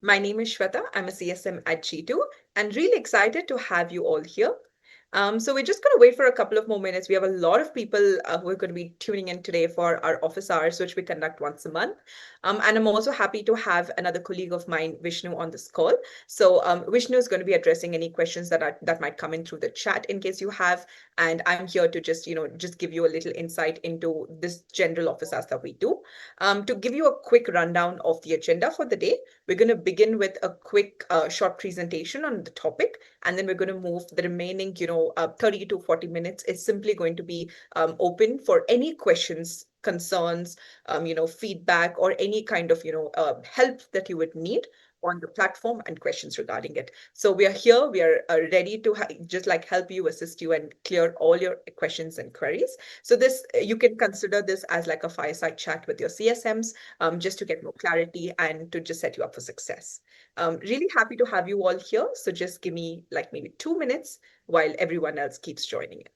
My name is Shweta. I'm a CSM at G2 and really excited to have you all here. So we're just going to wait for a couple of more minutes. We have a lot of people who are going to be tuning in today for our office hours, which we conduct once a month. And I'm also happy to have another colleague of mine, Vishnu, on this call. So Vishnu is going to be addressing any questions that might come in through the chat in case you have. And I'm here to just give you a little insight into this general office hours that we do. To give you a quick rundown of the agenda for the day, we're going to begin with a quick short presentation on the topic, and then we're going to move the remaining 30 to 40 minutes is simply going to be open for any questions, concerns, feedback, or any kind of help that you would need on the platform and questions regarding it. So we are here, we are ready to just like help you, assist you, and clear all your questions and queries. So this you can consider this as like a fireside chat with your CSMs, just to get more clarity and to just set you up for success. Really happy to have you all here. So just give me like maybe 2 minutes while everyone else keeps joining in.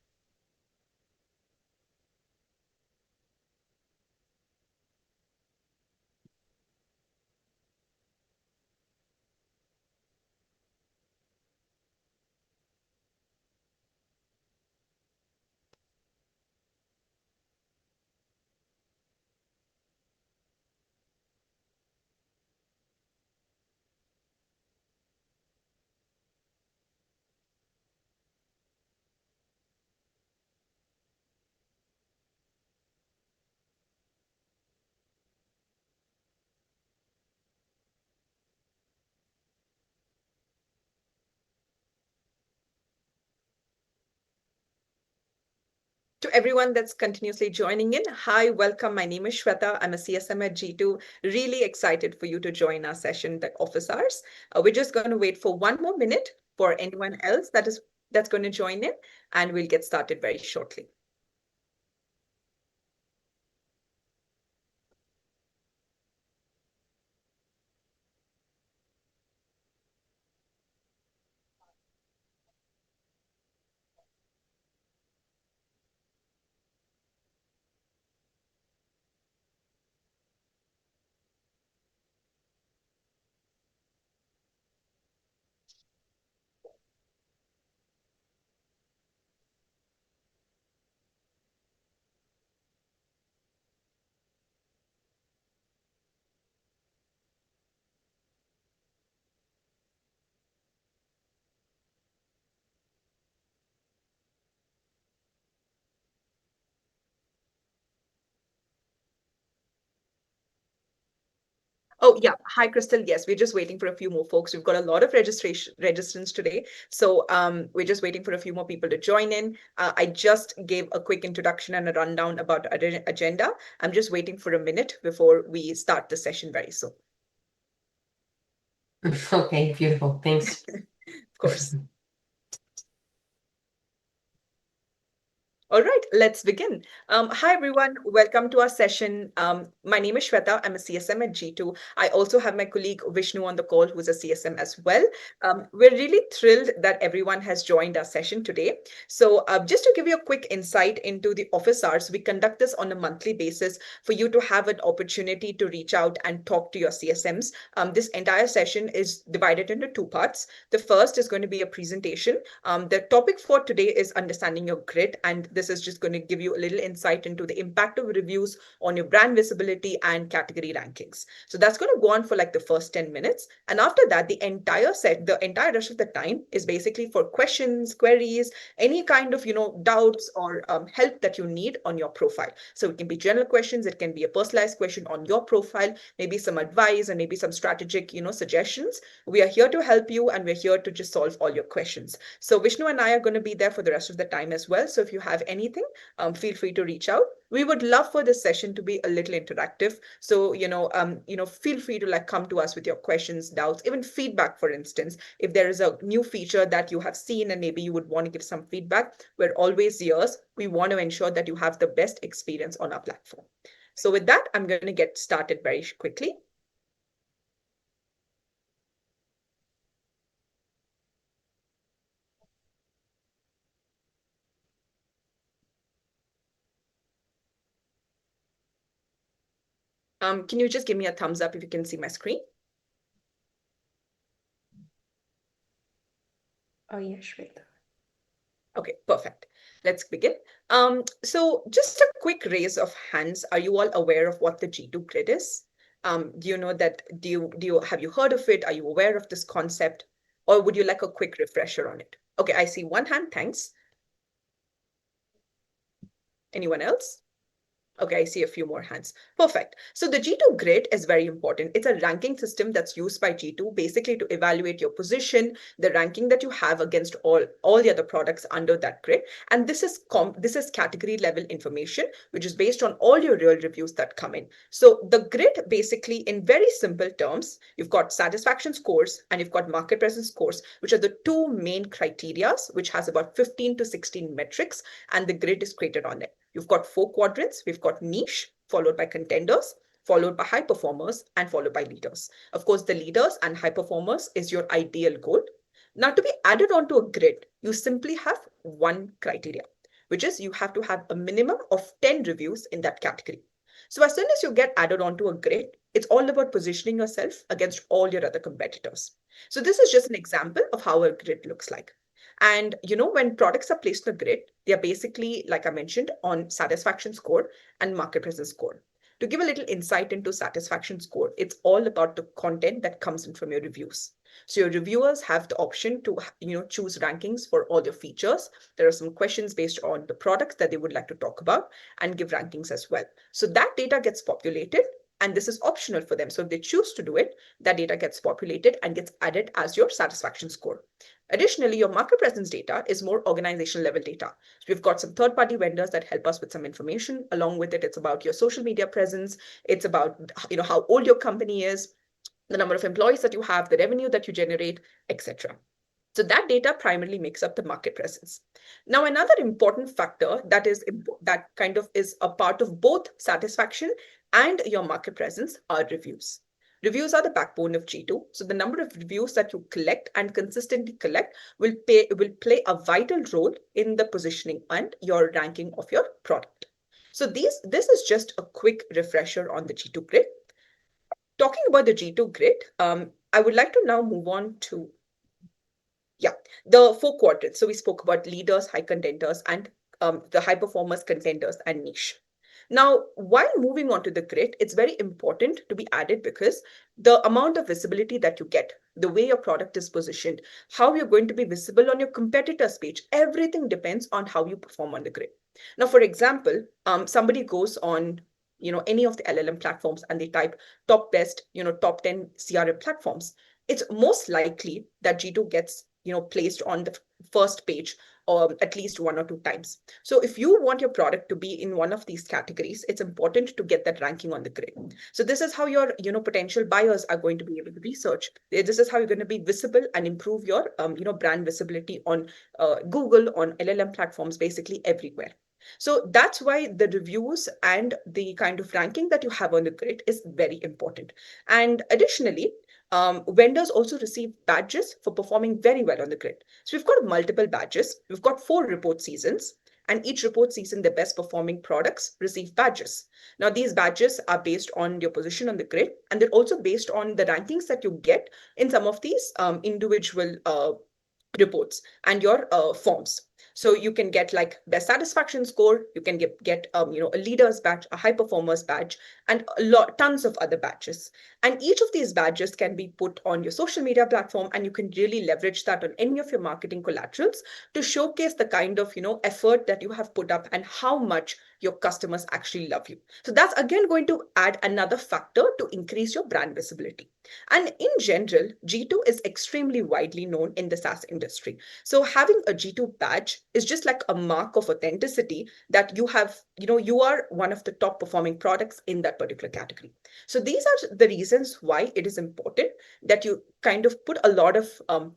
To everyone that's continuously joining in, hi, welcome. My name is Shweta. I'm a CSM at G2. Really excited for you to join our session, the office hours. We're just going to wait for 1 more minute for anyone else that's going to join in, and we'll get started very shortly. Oh, yeah. Hi, Crystal. Yes, we're just waiting for a few more folks. We've got a lot of registration registrants today. So we're just waiting for a few more people to join in. I just gave a quick introduction and a rundown about our agenda. I'm just waiting for a minute before we start the session very soon. Okay, beautiful. Thanks. Of course. All right, let's begin. Hi, everyone. Welcome to our session. My name is Shweta. I'm a CSM at G2. I also have my colleague Vishnu on the call, who's a CSM as well. We're really thrilled that everyone has joined our session today. So just to give you a quick insight into the office hours, we conduct this on a monthly basis for you to have an opportunity to reach out and talk to your CSMs. This entire session is divided into two parts. The first is going to be a presentation. The topic for today is understanding your grit, and this is just going to give you a little insight into the impact of reviews on your brand visibility and category rankings. So that's going to go on for like the first 10 minutes. And after that, the entire rest of the time is basically for questions, queries, any kind of, doubts or help that you need on your profile. So it can be general questions, it can be a personalized question on your profile, maybe some advice and maybe some strategic, suggestions. We are here to help you, and we're here to just solve all your questions. So Vishnu and I are going to be there for the rest of the time as well. So if you have anything, feel free to reach out. We would love for this session to be a little interactive. So, feel free to like come to us with your questions, doubts, even feedback, for instance. If there is a new feature that you have seen and maybe you would want to give some feedback, we're always yours. We want to ensure that you have the best experience on our platform. So with that, I'm going to get started very quickly. Can you just give me a thumbs up if you can see my screen? Oh, yeah, Shweta. Okay, perfect. Let's begin. So just a quick raise of hands. Are you all aware of what the G2 grid is? Do you know that, have you heard of it? Are you aware of this concept? Or would you like a quick refresher on it? Okay, I see one hand, thanks. Anyone else? Okay, I see a few more hands. Perfect. So the G2 grid is very important. It's a ranking system that's used by G2 basically to evaluate your position, the ranking that you have against all the other products under that grid. And this is category level information, which is based on all your real reviews that come in. So the grid basically, in very simple terms, you've got satisfaction scores and you've got market presence scores, which are the two main criterias, which has about 15 to 16 metrics, and the grid is created on it. You've got four quadrants. We've got niche, followed by contenders, followed by high performers, and followed by leaders. Of course, the leaders and high performers is your ideal goal. Now, to be added onto a grid, you simply have one criteria, which is you have to have a minimum of 10 reviews in that category. So as soon as you get added onto a grid, it's all about positioning yourself against all your other competitors. So this is just an example of how a grid looks like. And when products are placed on a grid, they are basically, like I mentioned, on satisfaction score and market presence score. To give a little insight into satisfaction score, it's all about the content that comes in from your reviews. So your reviewers have the option to choose rankings for all your features. There are some questions based on the products that they would like to talk about and give rankings as well. So that data gets populated, and this is optional for them. So if they choose to do it, that data gets populated and gets added as your satisfaction score. Additionally, your market presence data is more organizational level data. So we've got some third-party vendors that help us with some information. Along with it, it's about your social media presence. It's about how old your company is, the number of employees that you have, the revenue that you generate, etc. So that data primarily makes up the market presence. Now, another important factor that kind of is a part of both satisfaction and your market presence are reviews. Reviews are the backbone of G2. So the number of reviews that you collect and consistently collect will play a vital role in the positioning and your ranking of your product. So this is just a quick refresher on the G2 grid. Talking about the G2 grid, I would like to now move on to the four quadrants. So we spoke about leaders, high contenders, and the high performers, contenders, and niche. Now, while moving on to the grid, it's very important to be added because the amount of visibility that you get, the way your product is positioned, how you're going to be visible on your competitor's page, everything depends on how you perform on the grid. Now, for example, somebody goes on any of the LLM platforms and they type top best, top 10 CRM platforms. It's most likely that G2 gets placed on the first page or at least one or two times. So if you want your product to be in one of these categories, it's important to get that ranking on the grid. So this is how your potential buyers are going to be able to research. This is how you're going to be visible and improve your brand visibility on Google, on LLM platforms, basically everywhere. So that's why the reviews and the kind of ranking that you have on the grid is very important. And additionally, vendors also receive badges for performing very well on the grid. So we've got multiple badges. We've got 4 report seasons, and each report season, the best performing products receive badges. Now, these badges are based on your position on the grid, and they're also based on the rankings that you get in some of these individual reports and your forms. So you can get like best satisfaction score, you can get a leaders badge, a high performers badge, and tons of other badges. And each of these badges can be put on your social media platform, and you can really leverage that on any of your marketing collaterals to showcase the kind of effort that you have put up and how much your customers actually love you. So that's again going to add another factor to increase your brand visibility. And in general, G2 is extremely widely known in the SaaS industry. So having a G2 badge is just like a mark of authenticity that you have, you are one of the top performing products in that particular category. So these are the reasons why it is important that you kind of put a lot of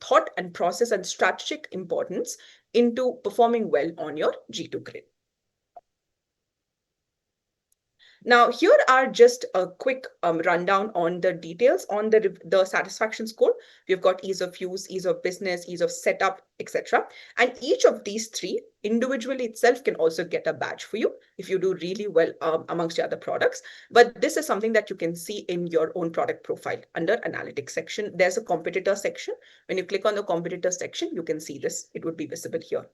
thought and process and strategic importance into performing well on your G2 grid. Now, here are just a quick rundown on the details on the satisfaction score. We've got ease of use, ease of business, ease of setup, etc. And each of these three individually itself can also get a badge for you if you do really well amongst the other products. But this is something that you can see in your own product profile under analytics section. There's a competitor section. When you click on the competitor section, you can see this. It would be visible here.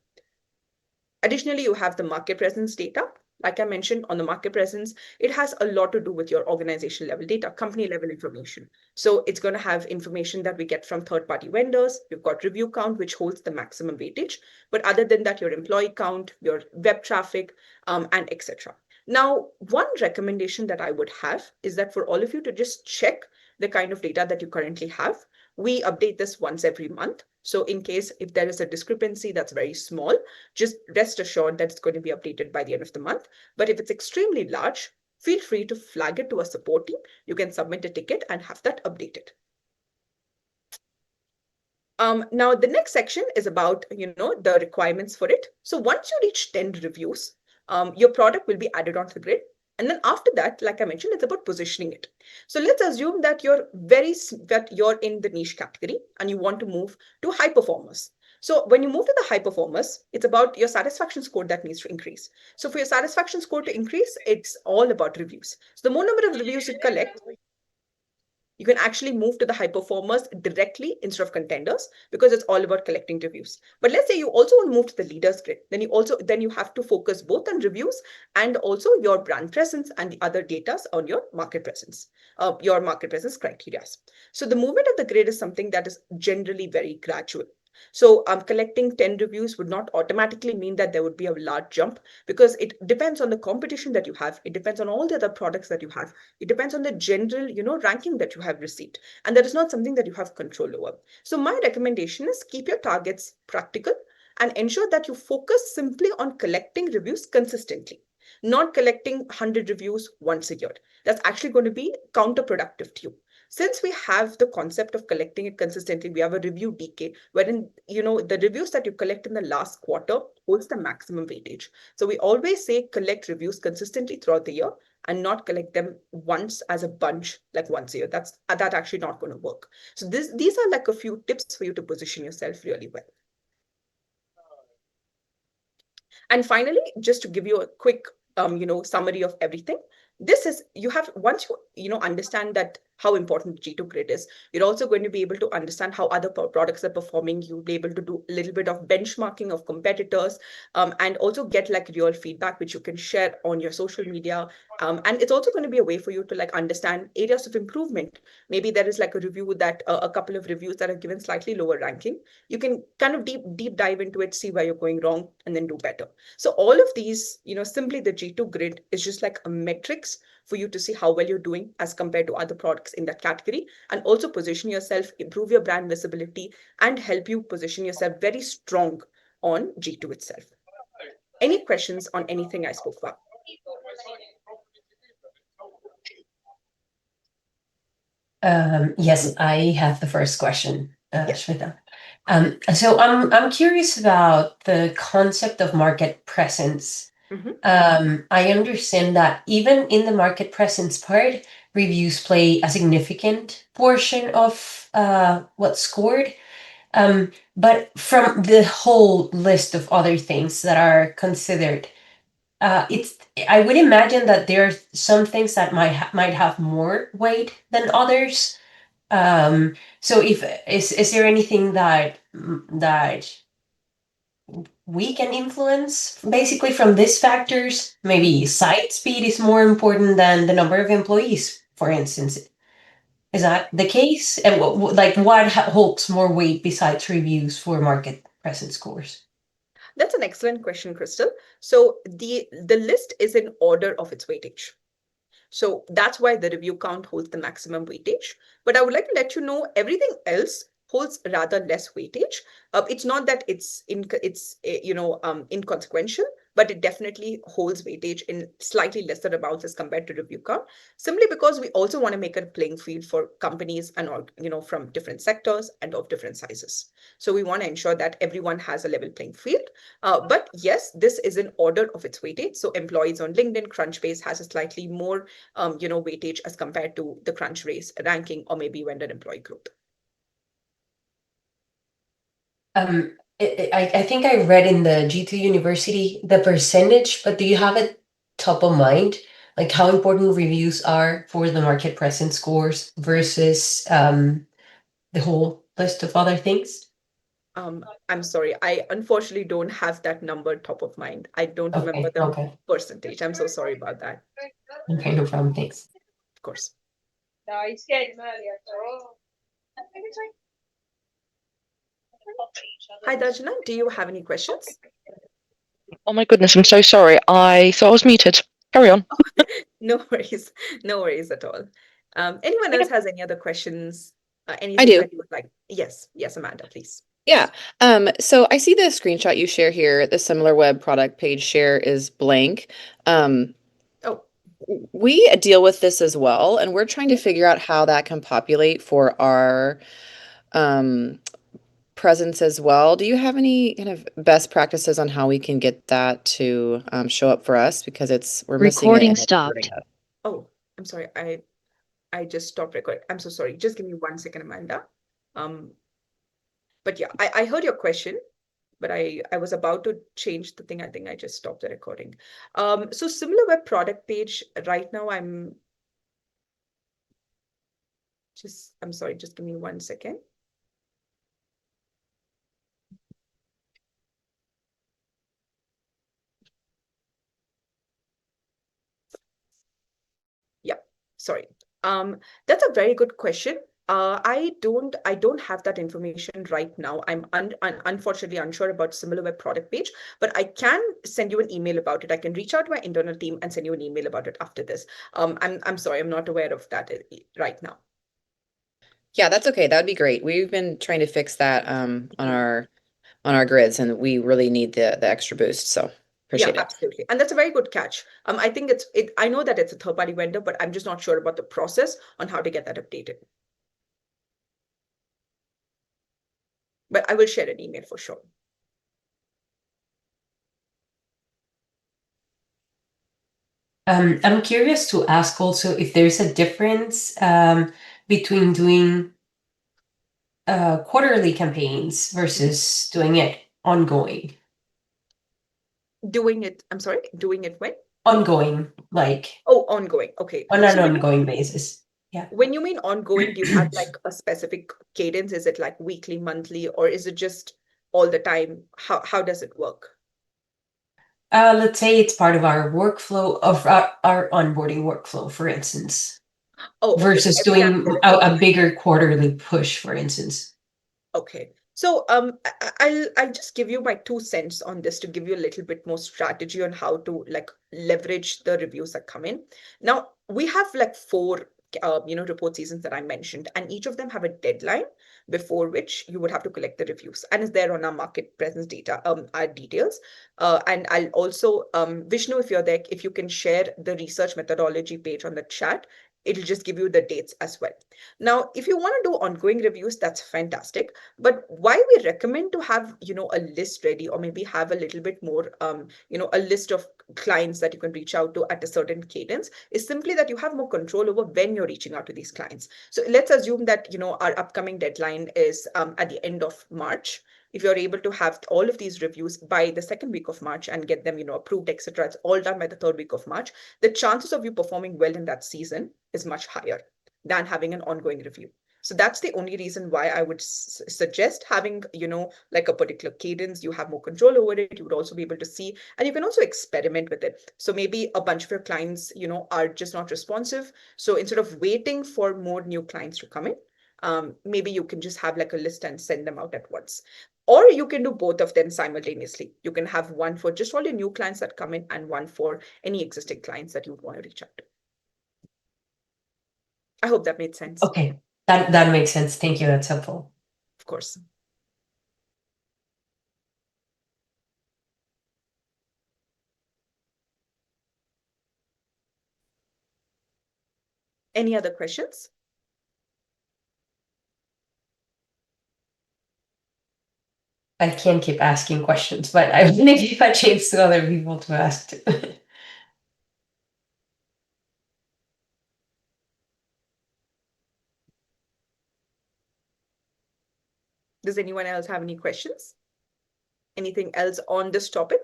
Additionally, you have the market presence data. Like I mentioned on the market presence, it has a lot to do with your organization level data, company level information. So it's going to have information that we get from third-party vendors. You've got review count, which holds the maximum weightage. But other than that, your employee count, your web traffic, and etc. Now, one recommendation that I would have is that for all of you to just check the kind of data that you currently have. We update this once every month. So in case if there is a discrepancy that's very small, just rest assured that it's going to be updated by the end of the month. But if it's extremely large, feel free to flag it to a support team. You can submit a ticket and have that updated. Now, the next section is about, the requirements for it. So once you reach 10 reviews, your product will be added onto the grid. And then after that, like I mentioned, it's about positioning it. So let's assume that you're in the niche category and you want to move to high performers. So when you move to the high performers, it's about your satisfaction score that needs to increase. So for your satisfaction score to increase, it's all about reviews. So the more number of reviews you collect, you can actually move to the high performers directly instead of contenders because it's all about collecting reviews. But let's say you also want to move to the leaders grid, then you have to focus both on reviews and also your brand presence and the other data on your market presence criteria. So the movement of the grid is something that is generally very gradual. So collecting 10 reviews would not automatically mean that there would be a large jump because it depends on the competition that you have. It depends on all the other products that you have. It depends on the general, ranking that you have received. And that is not something that you have control over. So my recommendation is keep your targets practical and ensure that you focus simply on collecting reviews consistently, not collecting 100 reviews once a year. That's actually going to be counterproductive to you. Since we have the concept of collecting it consistently, we have a review decay wherein, the reviews that you collect in the last quarter holds the maximum weightage. So we always say collect reviews consistently throughout the year and not collect them once as a bunch, like once a year. That actually not going to work. So these are like a few tips for you to position yourself really well. And finally, just to give you a quick, summary of everything, this is once you understand that how important G2 Grid is, you're also going to be able to understand how other products are performing. You'll be able to do a little bit of benchmarking of competitors, and also get like real feedback, which you can share on your social media. And it's also going to be a way for you to like understand areas of improvement. Maybe there is like a review that a couple of reviews that are given slightly lower ranking. You can kind of deep dive into it, see where you're going wrong, and then do better. So all of these, simply the G2 Grid is just like a metrics for you to see how well you're doing as compared to other products in that category, and also position yourself, improve your brand visibility, and help you position yourself very strong on G2 itself. Any questions on anything I spoke about? Yes, I have the first question, Yes. Shweta. So I'm curious about the concept of market presence. I understand that even in the market presence part, reviews play a significant portion of what's scored. But from the whole list of other things that are considered, I would imagine that there are some things that might have more weight than others. So is there anything that we can influence basically from these factors? Maybe site speed is more important than the number of employees, for instance. Is that the case? And what holds more weight besides reviews for market presence scores? That's an excellent question, Crystal. So the list is in order of its weightage. So that's why the review count holds the maximum weightage. But I would like to let you know everything else holds rather less weightage. It's not that it's inconsequential, but it definitely holds weightage in slightly lesser amounts as compared to review count, simply because we also want to make a playing field for companies and all, from different sectors and of different sizes. So we want to ensure that everyone has a level playing field. But yes, this is in order of its weightage. So employees on LinkedIn, Crunchbase has a slightly more, weightage as compared to the Crunchbase ranking or maybe vendor employee growth. I think I read in the G2 University the percentage, but do you have it top of mind? Like how important reviews are for the market presence scores versus the whole list of other things? I'm sorry, I unfortunately don't have that number top of mind. I don't remember the Okay. percentage. I'm so sorry about that. Okay, no problem. Thanks. Of course. No, you scared him earlier. So... Hi, Darjana. Do you have any questions? Oh my goodness, I'm so sorry. I thought I was muted. Carry on. No worries. No worries at all. Anyone else has any other questions? I Anything do. that you would like? Yes, Amanda, please. Yeah. So I see the screenshot you share here, the SimilarWeb product page share is blank. Oh, We deal with this as well, and we're trying to figure out how that can populate for our presence as well. Do you have any kind of best practices on how we can get that to show up for us? Because we're missing it. Recording and it's stopped. hurting us. oh, I'm sorry. I just stopped recording. I'm so sorry. Just give me 1 second, Amanda. But yeah, I heard your question, but I was about to change the thing. I think I just stopped the recording. So SimilarWeb product page right now, I'm sorry, just give me 1 second. Yeah, sorry. That's a very good question. I don't have that information right now. I'm unfortunately unsure about SimilarWeb product page, but I can send you an email about it. I can reach out to my internal team and send you an email about it after this. I'm sorry, I'm not aware of that right now. Yeah, that's okay. That would be great. We've been trying to fix that on our grids, and we really need the extra boost. So appreciate Yeah, it. absolutely. And that's a very good catch. I think I know that it's a third-party vendor, but I'm just not sure about the process on how to get that updated. But I will share an email for sure. I'm curious to ask also if there's a difference between doing quarterly campaigns versus doing it ongoing. I'm sorry, doing it when? Ongoing, like Oh, ongoing. Okay. on an So ongoing basis. Yeah. when you mean ongoing, do you have like a specific cadence? Is it like weekly, monthly, or is it just all the time? How does it work? Let's say it's part of our workflow of our onboarding workflow, for instance, Oh, okay. versus So every time doing you get a bigger quarterly push, for instance. Okay. So I'll just give you my 2 cents on this to give you a little bit more strategy on how to like leverage the reviews that come in. Now we have like 4 report seasons that I mentioned, and each of them have a deadline before which you would have to collect the reviews, and it's there on our market presence data, our details. And I'll also Vishnu, if you're there, if you can share the research methodology page on the chat, it'll just give you the dates as well. Now, if you want to do ongoing reviews, that's fantastic. But why we recommend to have, a list ready, or maybe have a little bit more, a list of clients that you can reach out to at a certain cadence, is simply that you have more control over when you're reaching out to these clients. So let's assume that, our upcoming deadline is at the end of March. If you're able to have all of these reviews by the second week of March and get them, approved, etc., it's all done by the third week of March, the chances of you performing well in that season is much higher than having an ongoing review. So that's the only reason why I would suggest having, like a particular cadence. You have more control over it. You would also be able to see, and you can also experiment with it. So maybe a bunch of your clients, are just not responsive. So instead of waiting for more new clients to come in, maybe you can just have like a list and send them out at once. Or you can do both of them simultaneously. You can have one for just all your new clients that come in and one for any existing clients that you would want to reach out to. I hope that made sense. Okay, that makes sense. Thank you. That's helpful. Of course. Any other questions? I can't keep asking questions, but I want to give a chance to other people to ask too. Does anyone else have any questions? Anything else on this topic?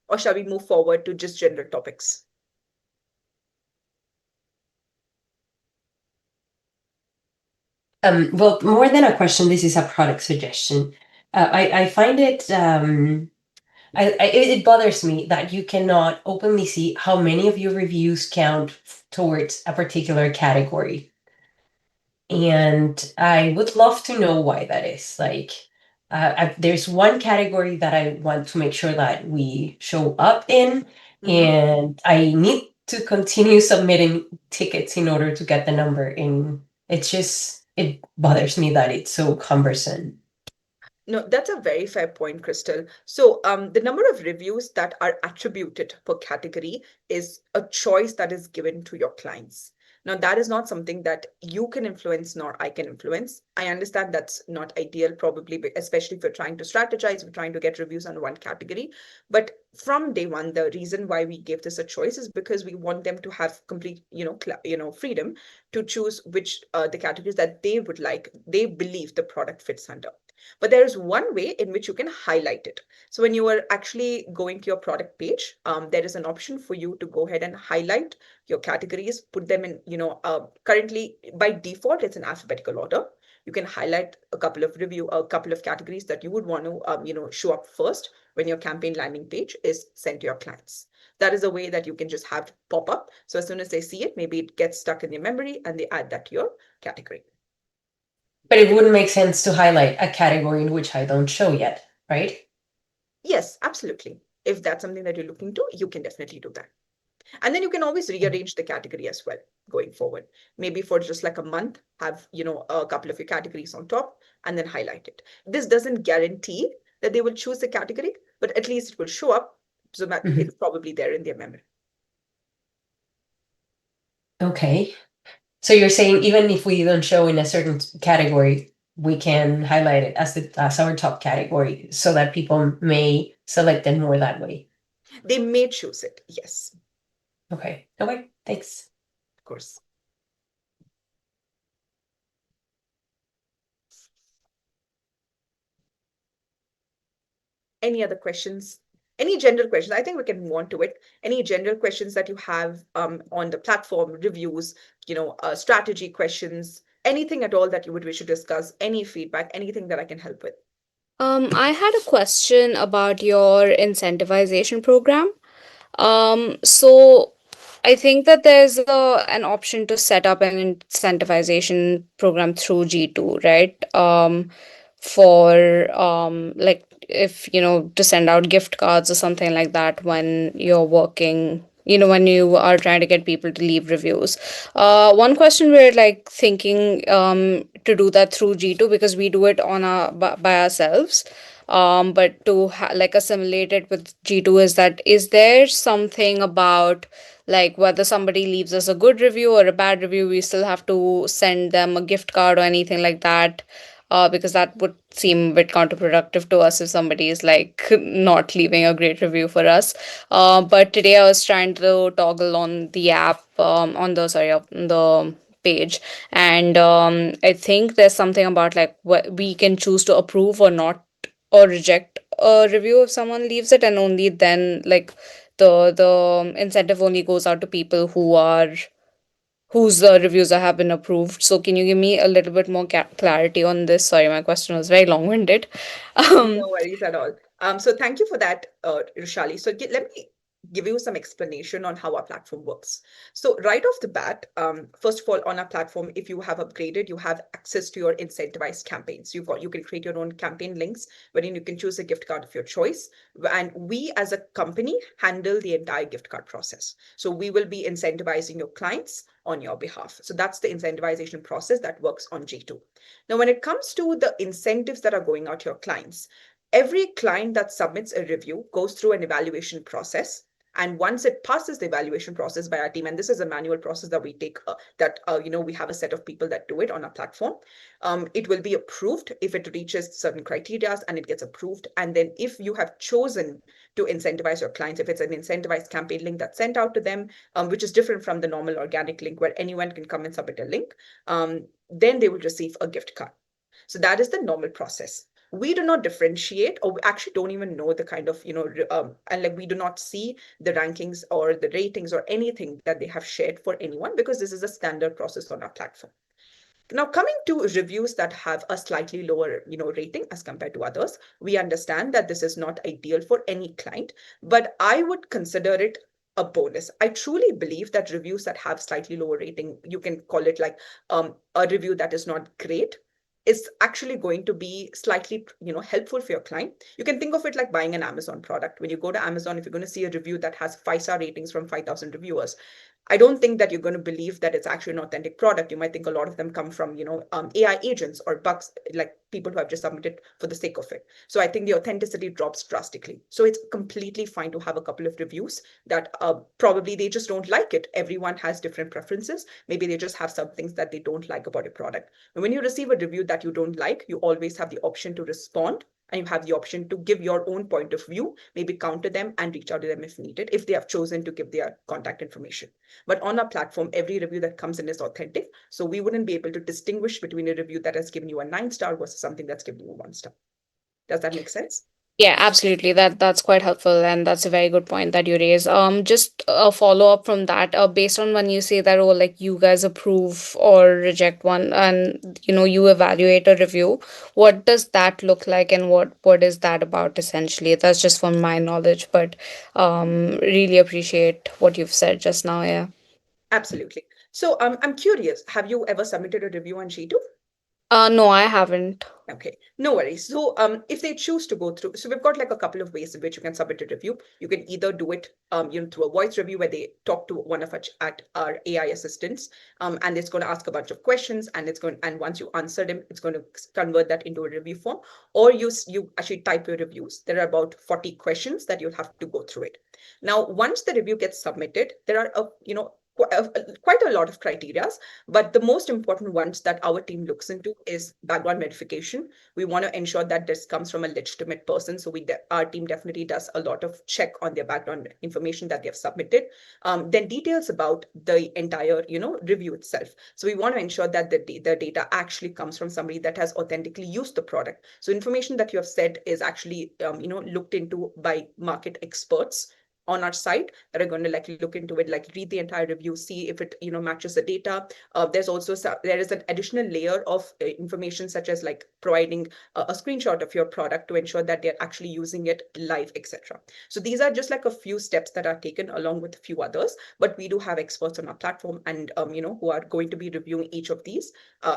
Or shall we move forward to just general topics? Well, more than a question, this is a product suggestion. I find it it bothers me that you cannot openly see how many of your reviews count towards a particular category. And I would love to know why that is. Like, there's one category that I want to make sure that we show up in, and I need to continue submitting tickets in order to get the number in. It bothers me that it's so cumbersome. No, that's a very fair point, Crystal. So the number of reviews that are attributed per category is a choice that is given to your clients. Now, that is not something that you can influence, nor I can influence. I understand that's not ideal, probably, especially if you're trying to strategize, we're trying to get reviews on one category. But from day one, the reason why we gave this a choice is because we want them to have complete, freedom to choose which the categories that they would like, they believe the product fits under. But there is one way in which you can highlight it. So when you are actually going to your product page, there is an option for you to go ahead and highlight your categories, put them in, currently by default, it's in alphabetical order. You can highlight a couple of categories that you would want to, show up first when your campaign landing page is sent to your clients. That is a way that you can just have pop up. So as soon as they see it, maybe it gets stuck in their memory and they add that to your category. But it wouldn't make sense to highlight a category in which I don't show yet, right? Yes, absolutely. If that's something that you're looking to, you can definitely do that. And then you can always rearrange the category as well going forward. Maybe for just like a month, have, a couple of your categories on top and then highlight it. This doesn't guarantee that they will choose the category, but at least it will show up so that it's probably there in their memory. Okay. So you're saying even if we don't show in a certain category, we can highlight it as our top category so that people may select it more that way. They may choose it, yes. Okay, thanks. Of course. Any other questions? Any general questions? I think we can move on to it. Any general questions that you have on the platform, reviews, strategy questions, anything at all that you would wish to discuss, any feedback, anything that I can help with? I had a question about your incentivization program. So I think that there's an option to set up an incentivization program through G2, right? For like if to send out gift cards or something like that when you're working, when you are trying to get people to leave reviews. One question we're like thinking to do that through G2 because we do it on by ourselves. But to like assimilate it with G2 is there something about like whether somebody leaves us a good review or a bad review, we still have to send them a gift card or anything like that? Because that would seem a bit counterproductive to us if somebody is like not leaving a great review for us. But today I was trying to toggle on the app, on the page, and I think there's something about like what we can choose to approve or not or reject a review if someone leaves it, and only then like the incentive only goes out to people whose reviews have been approved. So can you give me a little bit more clarity on this? Sorry, my question was very long-winded. No worries at all. So thank you for that, Rushali. So let me give you some explanation on how our platform works. So right off the bat, first of all, on our platform, if you have upgraded, you have access to your incentivized campaigns. You can create your own campaign links wherein you can choose a gift card of your choice. And we as a company handle the entire gift card process. So we will be incentivizing your clients on your behalf. So that's the incentivization process that works on G2. Now, when it comes to the incentives that are going out to your clients, every client that submits a review goes through an evaluation process. And once it passes the evaluation process by our team, and this is a manual process that we take, we have a set of people that do it on our platform. It will be approved if it reaches certain criteria and it gets approved. And then if you have chosen to incentivize your clients, if it's an incentivized campaign link that's sent out to them, which is different from the normal organic link where anyone can come and submit a link, then they will receive a gift card. So that is the normal process. We do not differentiate, or we actually don't even know the kind of, and like we do not see the rankings or the ratings or anything that they have shared for anyone, because this is a standard process on our platform. Now, coming to reviews that have a slightly lower, rating as compared to others, we understand that this is not ideal for any client, but I would consider it a bonus. I truly believe that reviews that have slightly lower rating, you can call it like a review that is not great, is actually going to be slightly, helpful for your client. You can think of it like buying an Amazon product. When you go to Amazon, if you're going to see a review that has 5-star ratings from 5,000 reviewers, I don't think that you're going to believe that it's actually an authentic product. You might think a lot of them come from, AI agents or bugs, like people who have just submitted for the sake of it. So I think the authenticity drops drastically. So it's completely fine to have a couple of reviews that probably they just don't like it. Everyone has different preferences. Maybe they just have some things that they don't like about your product. And when you receive a review that you don't like, you always have the option to respond, and you have the option to give your own point of view, maybe counter them and reach out to them if needed, if they have chosen to give their contact information. But on our platform, every review that comes in is authentic. So we wouldn't be able to distinguish between a review that has given you a 9-star versus something that's given you a 1-star. Does that make sense? Yeah, absolutely. That's quite helpful, and that's a very good point that you raise. Just a follow up from that. Based on when you say that, oh, like you guys approve or reject one, and you evaluate a review. What does that look like, and what is that about essentially? That's just from my knowledge, but really appreciate what you've said just now. Yeah. Absolutely. So I'm curious, have you ever submitted a review on G2? No, I haven't. Okay, no worries. So if they choose to go through, so we've got like a couple of ways in which you can submit a review. You can either do it through a voice review where they talk to one of our AI assistants, and it's going to ask a bunch of questions, and once you answer them, it's going to convert that into a review form. Or you actually type your reviews. There are about 40 questions that you'll have to go through it. Now, once the review gets submitted, there are quite a lot of criteria, but the most important ones that our team looks into is background verification. We want to ensure that this comes from a legitimate person. So our team definitely does a lot of check on their background information that they have submitted. Then details about the entire, review itself. So we want to ensure that the data actually comes from somebody that has authentically used the product. So information that you have said is actually, looked into by market experts on our site that are going to look into it, read the entire review, see if it matches the data. There is an additional layer of information such as providing a screenshot of your product to ensure that they're actually using it live, etc. So these are just a few steps that are taken along with a few others, but we do have experts on our platform and who are going to be reviewing each of these,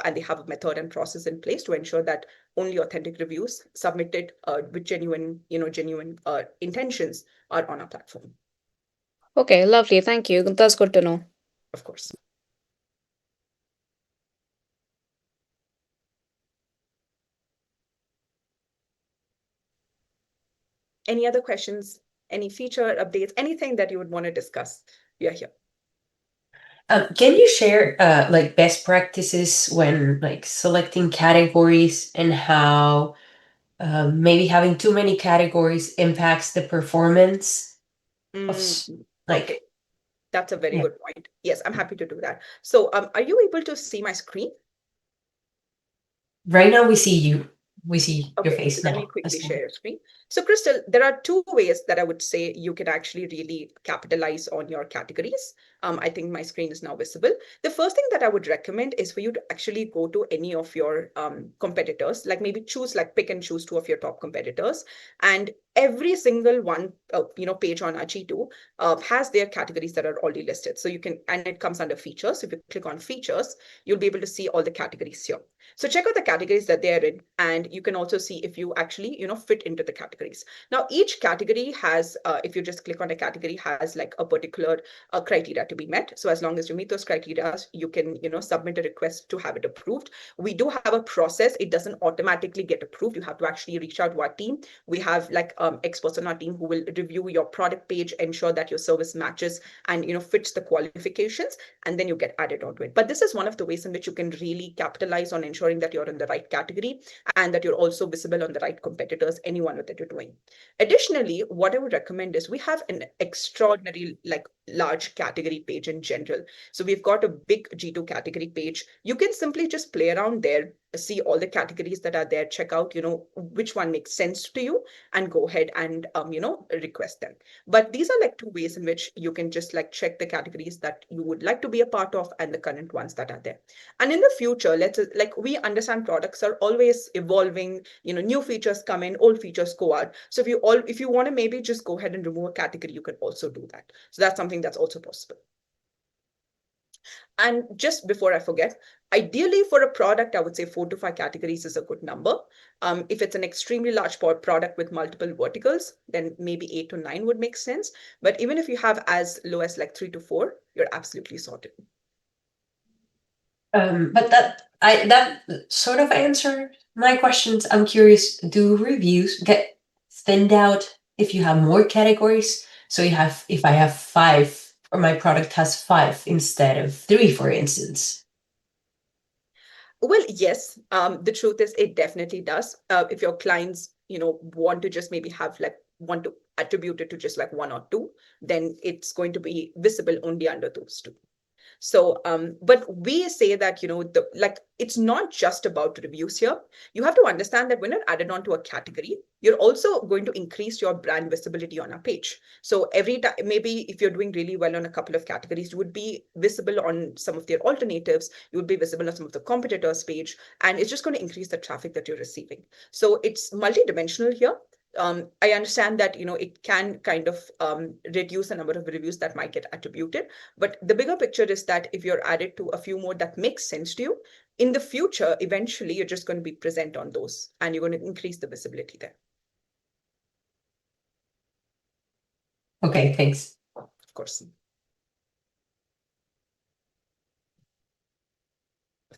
and they have a method and process in place to ensure that only authentic reviews submitted with genuine intentions are on our platform. Okay, lovely. Thank you. That's good to know. Of course. Any other questions? Any feature updates? Anything that you would want to discuss? We are here. Can you share best practices when selecting categories and how maybe having too many categories impacts the performance of Okay, that's a very Yeah. good point. Yes, I'm happy to do that. So are you able to see my screen? Right now we see you. We see your Okay, face let me now. quickly share your screen. So Crystal, there are two ways that I would say you can actually really capitalize on your categories. I think my screen is now visible. The first thing that I would recommend is for you to actually go to any of your competitors, maybe pick and choose 2 of your top competitors, and every single one, page on G2 has their categories that are already listed. So you can, and it comes under features. If you click on features, you'll be able to see all the categories here. So check out the categories that they're in, and you can also see if you actually, fit into the categories. Now, each category has, if you just click on a category, has a particular criteria. to be met. So as long as you meet those criteria, you can, submit a request to have it approved. We do have a process. It doesn't automatically get approved. You have to actually reach out to our team. We have like experts on our team who will review your product page, ensure that your service matches and, fits the qualifications, and then you get added onto it. But this is one of the ways in which you can really capitalize on ensuring that you're in the right category and that you're also visible on the right competitors, anyone that you're doing. Additionally, what I would recommend is we have an extraordinary, like large category page in general. So we've got a big G2 category page. You can simply just play around there, see all the categories that are there, check out, which one makes sense to you, and go ahead and, request them. But these are like two ways in which you can just like check the categories that you would like to be a part of and the current ones that are there. And in the future, we understand products are always evolving, new features come in, old features go out. So if you want to maybe just go ahead and remove a category, you can also do that. So that's something that's also possible. And just before I forget, ideally for a product, I would say 4 to 5 categories is a good number. If it's an extremely large product with multiple verticals, then maybe 8 to 9 would make sense. But even if you have as low as like 3 to 4, you're absolutely sorted. But that sort of answered my questions. I'm curious, do reviews get thinned out if you have more categories? So if I have 5, or my product has 5 instead of 3, for instance? Well, yes. The truth is it definitely does. If your clients, want to just maybe want to attribute it to just like 1 or 2, then it's going to be visible only under those 2. So, but we say that, it's not just about reviews here. You have to understand that when you're added onto a category, you're also going to increase your brand visibility on a page. So every time, maybe if you're doing really well on a couple of categories, you would be visible on some of their alternatives, you would be visible on some of the competitors' page, and it's just going to increase the traffic that you're receiving. So it's multidimensional here. I understand that, it can kind of reduce the number of reviews that might get attributed. But the bigger picture is that if you're added to a few more that makes sense to you, in the future, eventually, you're just going to be present on those and you're going to increase the visibility there. Okay, thanks. Of course.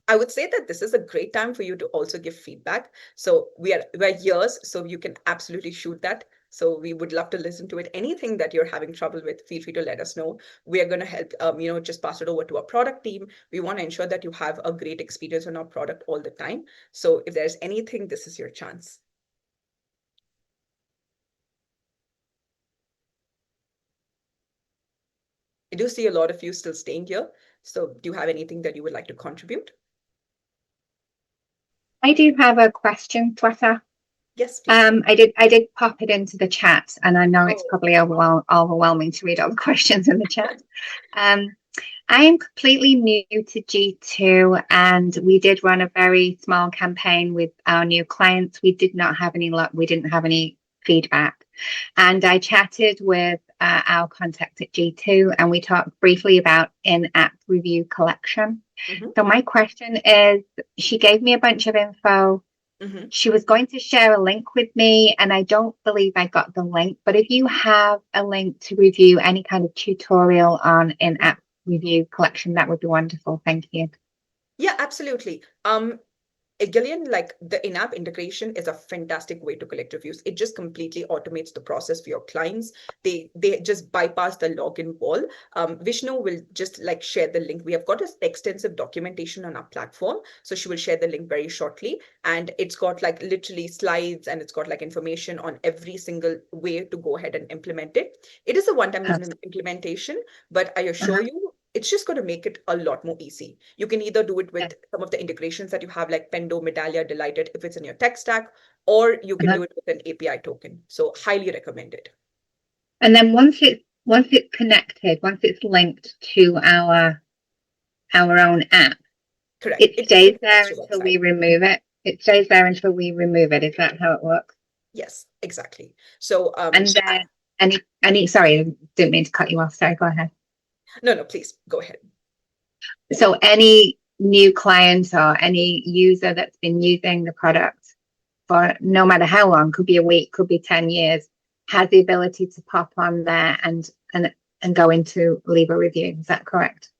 I would say that this is a great time for you to also give feedback. So we're yours, so you can absolutely shoot that. So we would love to listen to it. Anything that you're having trouble with, feel free to let us know. We are going to help, just pass it over to our product team. We want to ensure that you have a great experience on our product all the time. So if there's anything, this is your chance. I do see a lot of you still staying here. So do you have anything that you would like to contribute? I do have a question, Sweta. Yes, please. I did pop it into the chat, and I know it's probably overwhelming to read all the questions in the chat. I am completely new to G2, and we did run a very small campaign with our new clients. We did not have any luck. We didn't have any feedback. And I chatted with our contact at G2, and we talked briefly about in-app review collection. So my question is, she gave me a bunch of info. She was going to share a link with me, and I don't believe I got the link. But if you have a link to review any kind of tutorial on in-app review collection, that would be wonderful. Thank you. Yeah, absolutely. Gillian, like the in-app integration is a fantastic way to collect reviews. It just completely automates the process for your clients. They just bypass the login wall. Vishnu will just like share the link. We have got extensive documentation on our platform. So she will share the link very shortly. And it's got like literally slides, and it's got like information on every single way to go ahead and implement it. It is a one-time implementation, but I assure you, it's just going to make it a lot more easy. You can either do it with some of the integrations that you have, like Pendo, Medallia, Delighted, if it's in your tech stack, or you can do it with an API token. So highly recommended. And then once it's connected, once it's linked to our own app, correct, it stays there until we remove it. It stays there until we remove it. Is that how it works? Yes, exactly. So and then sorry, I didn't mean to cut you off. Sorry, go ahead. No, please go ahead. So any new client or any user that's been using the product for no matter how long, could be a week, could be 10 years, has the ability to pop on there and and go into leave a review. Is that correct?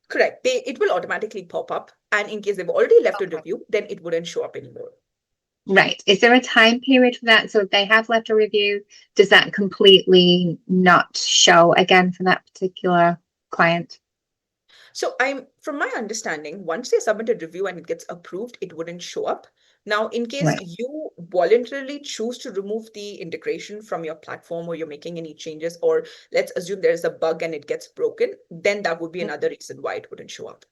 Correct. It will automatically pop up. And in case they've already left a review, then it wouldn't show up anymore. Right. Is there a time period for that? So if they have left a review, does that completely not show again for that particular client? So from my understanding, once they submit a review and it gets approved, it wouldn't show up. Now, in case Right. you voluntarily choose to remove the integration from your platform, or you're making any changes, or let's assume there's a bug and it gets broken, then that would be another reason why it wouldn't show up.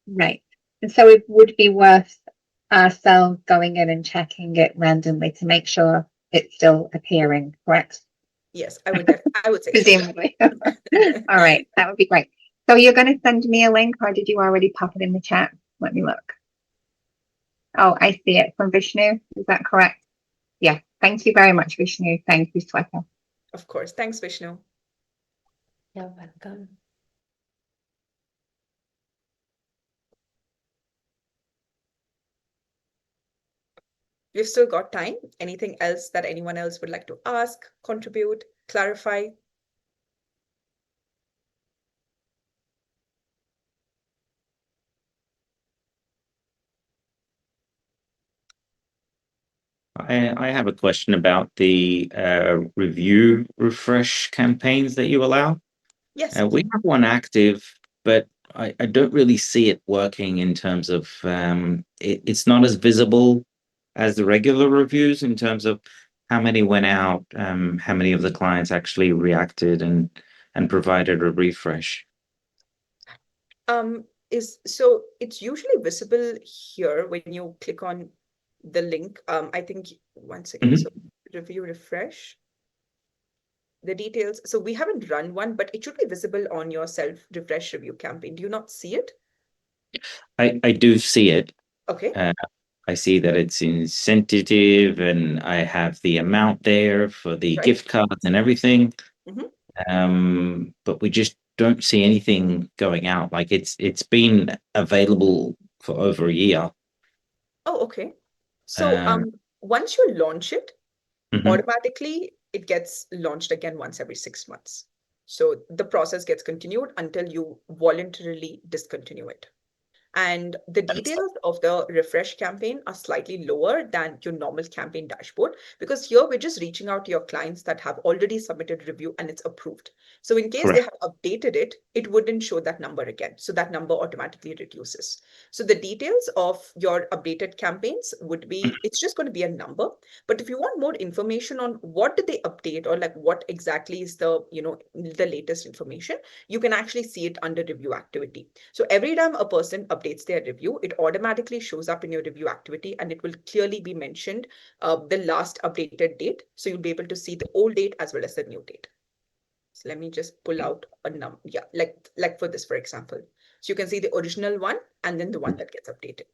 Right. And so it would be worth ourselves going in and checking it randomly to make sure it's still appearing, correct? Yes, I would say so. Presumably. All right, that would be great. So you're going to send me a link, or did you already pop it in the chat? Let me look. Oh, I see it from Vishnu. Is that correct? Yeah. Thank you very much, Vishnu. Thank you, Sweta. Of course. Thanks, Vishnu. You're welcome. We've still got time. Anything else that anyone else would like to ask, contribute, clarify? I have a question about the review refresh campaigns that you allow. Yes. We have one active, but I don't really see it working in terms of it's not as visible as the regular reviews in terms of how many went out, how many of the clients actually reacted and provided a refresh. So it's usually visible here when you click on the link. I think one second. So review refresh. The details. So we haven't run one, but it should be visible on your self-refresh review campaign. Do you not see it? I do see it. Okay. I see that it's incentive and I have the amount there for the gift cards and everything. But we just don't see anything going out. Like it's been available for over a year. Oh, okay. So once you launch it, automatically it gets launched again once every 6 months. So the process gets continued until you voluntarily discontinue it. And the details of the refresh campaign are slightly lower than your normal campaign dashboard, because here we're just reaching out to your clients that have already submitted review and it's approved. So in case they have updated it, it wouldn't show that number again. So that number automatically reduces. So the details of your updated campaigns would be, it's just going to be a number. But if you want more information on what did they update, or like what exactly is the, the latest information, you can actually see it under review activity. So every time a person updates their review, it automatically shows up in your review activity, and it will clearly be mentioned the last updated date. So you'll be able to see the old date as well as the new date. So let me just pull out a number. Yeah, like for this, for example. So you can see the original one and then the one that gets updated.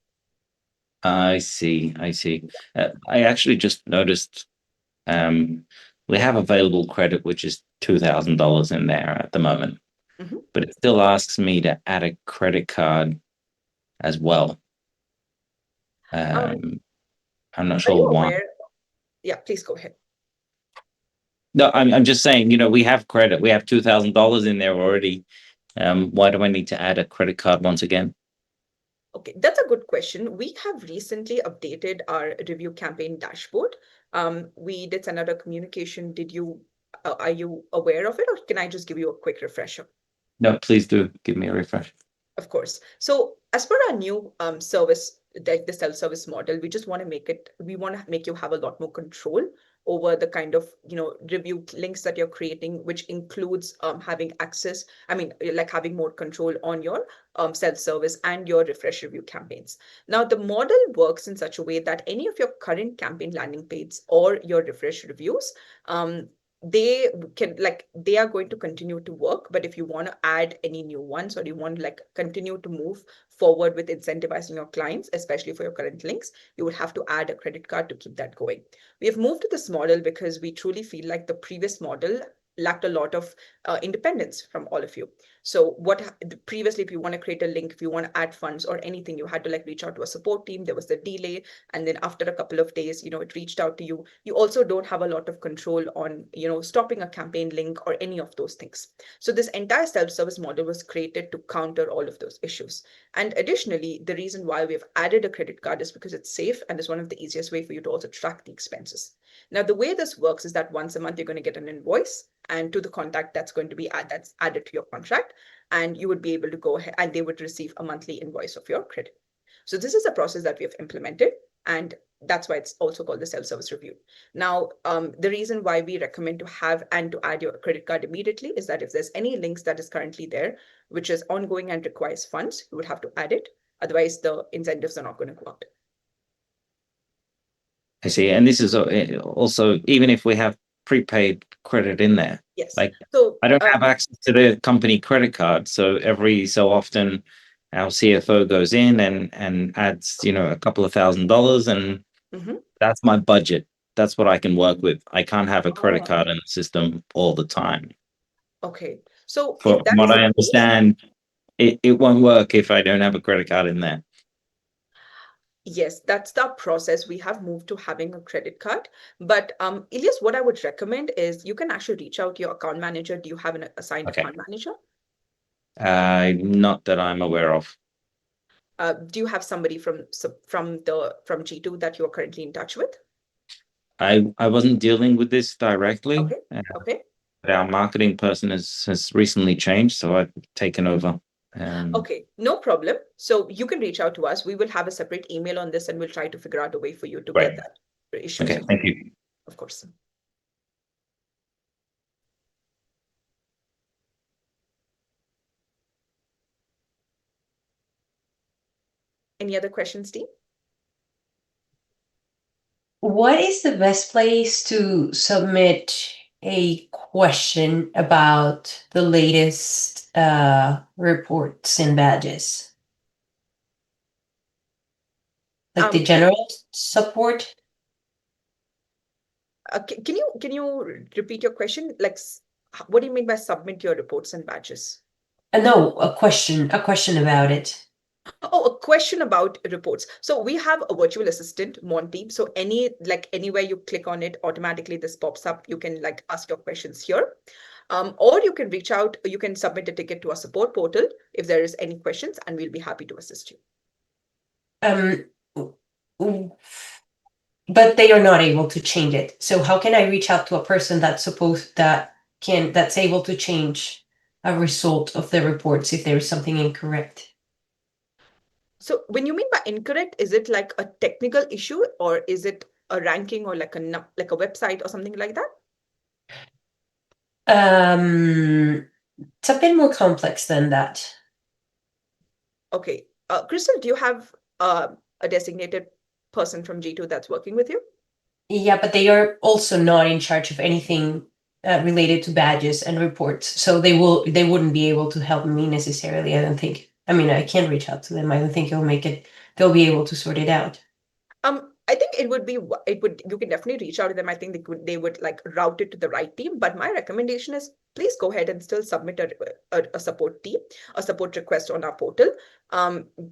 I see. I actually just noticed we have available credit, which is $2,000 in there at the moment. But it still asks me to add a credit card as well. I'm not sure why. Yeah, please go ahead. No, I'm just saying, we have credit. We have $2,000 in there already. Why do I need to add a credit card once again? Okay, that's a good question. We have recently updated our review campaign dashboard. We did send out a communication. Are you aware of it, or can I just give you a quick refresher? No, please do give me a refresh. Of course. So as per our new service, the self-service model, we just want to make you have a lot more control over the kind of, review links that you're creating, which includes having access, like having more control on your self-service and your refresh review campaigns. Now, the model works in such a way that any of your current campaign landing pages or your refresh reviews, they are going to continue to work. But if you want to add any new ones, or you want to continue to move forward with incentivizing your clients, especially for your current links, you would have to add a credit card to keep that going. We have moved to this model because we truly feel like the previous model lacked a lot of independence from all of you. So previously, if you want to create a link, if you want to add funds or anything, you had to like reach out to a support team. There was the delay. And then after a couple of days, it reached out to you. You also don't have a lot of control on, stopping a campaign link or any of those things. So this entire self-service model was created to counter all of those issues. And additionally, the reason why we've added a credit card is because it's safe and is one of the easiest way for you to also track the expenses. Now, the way this works is that once a month, you're going to get an invoice, and to the contact that's going to be that's added to your contract, and you would be able to go ahead and they would receive a monthly invoice of your credit. So this is a process that we have implemented, and that's why it's also called the self-service review. Now, the reason why we recommend to have and to add your credit card immediately is that if there's any links that is currently there, which is ongoing and requires funds, you would have to add it. Otherwise, the incentives are not going to go out. I see. And this is also, even if we have prepaid credit in there, Yes. like So I don't have access to the company credit card. So every so often our CFO goes in and adds, a couple of $1,000, and that's my budget. That's what I can work with. I can't have a credit card in the system all the time. Okay. So From what I understand, it won't work if I don't have a credit card in there. Yes, that's the process. We have moved to having a credit card. But Ilyas, what I would recommend is you can actually reach out to your account manager. Do you have an assigned account manager? Not that I'm aware of. Do you have somebody from G2 that you are currently in touch with? I wasn't dealing with this directly. Okay. But our marketing person has recently changed, so I've taken over. Okay, no problem. So you can reach out to us. We will have a separate email on this, and we'll try to figure out a way for you to get that issue. Okay, thank you. Of course. Any other questions, team? What is the best place to submit a question about the latest reports and badges? Like the general support? Can you repeat your question? Like, what do you mean by submit your reports and badges? No, a question about it. Oh, a question about reports. So we have a virtual assistant, Monty. So anywhere you click on it, automatically this pops up. You can like ask your questions here. Or you can reach out, you can submit a ticket to our support portal if there is any questions, and we'll be happy to assist you. But they are not able to change it. So how can I reach out to a person that's able to change a result of the reports if there is something incorrect? So when you mean by incorrect, is it like a technical issue, or is it a ranking, or like a website or something like that? It's a bit more complex than that. Okay. Crystal, do you have a designated person from G2 that's working with you? Yeah, but they are also not in charge of anything related to badges and reports. So they wouldn't be able to help me necessarily, I don't think. I mean, I can reach out to them. I don't think they'll be able to sort it out. I think you can definitely reach out to them. I think they would like route it to the right team. But my recommendation is please go ahead and still submit a support request on our portal.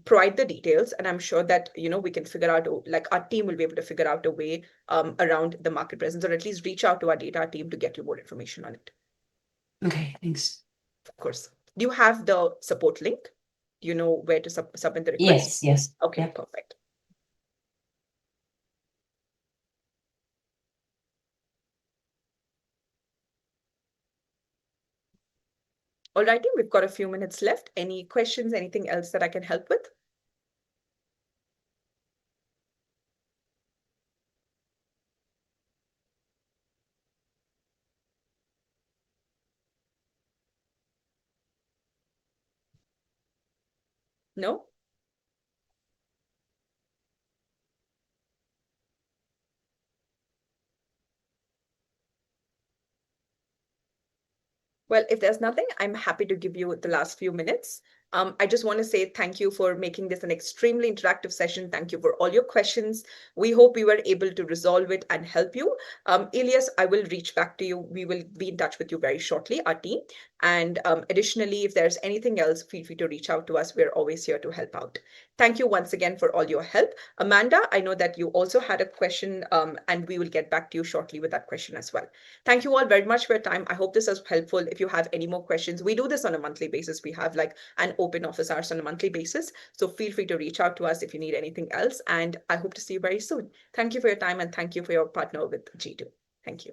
Provide the details, and I'm sure that we can figure out, like our team will be able to figure out a way around the market presence, or at least reach out to our data team to get you more information on it. Okay, thanks. Of course. Do you have the support link? Do you know where to submit the request? Yes. Okay, yeah. Perfect. All righty, we've got a few minutes left. Any questions, anything else that I can help with? No? Well, if there's nothing, I'm happy to give you the last few minutes I just want to say thank you for making this an extremely interactive session. Thank you for all your questions. We hope we were able to resolve it and help you. Elias, I will reach back to you. We will be in touch with you very shortly, our team. And additionally, if there's anything else, feel free to reach out to us. We're always here to help out. Thank you once again for all your help. Amanda, I know that you also had a question, and we will get back to you shortly with that question as well. Thank you all very much for your time. I hope this was helpful. If you have any more questions, we do this on a monthly basis. We have like an open office hours on a monthly basis. So feel free to reach out to us if you need anything else. And I hope to see you very soon. Thank you for your time, and thank you for your partner with G2. Thank you.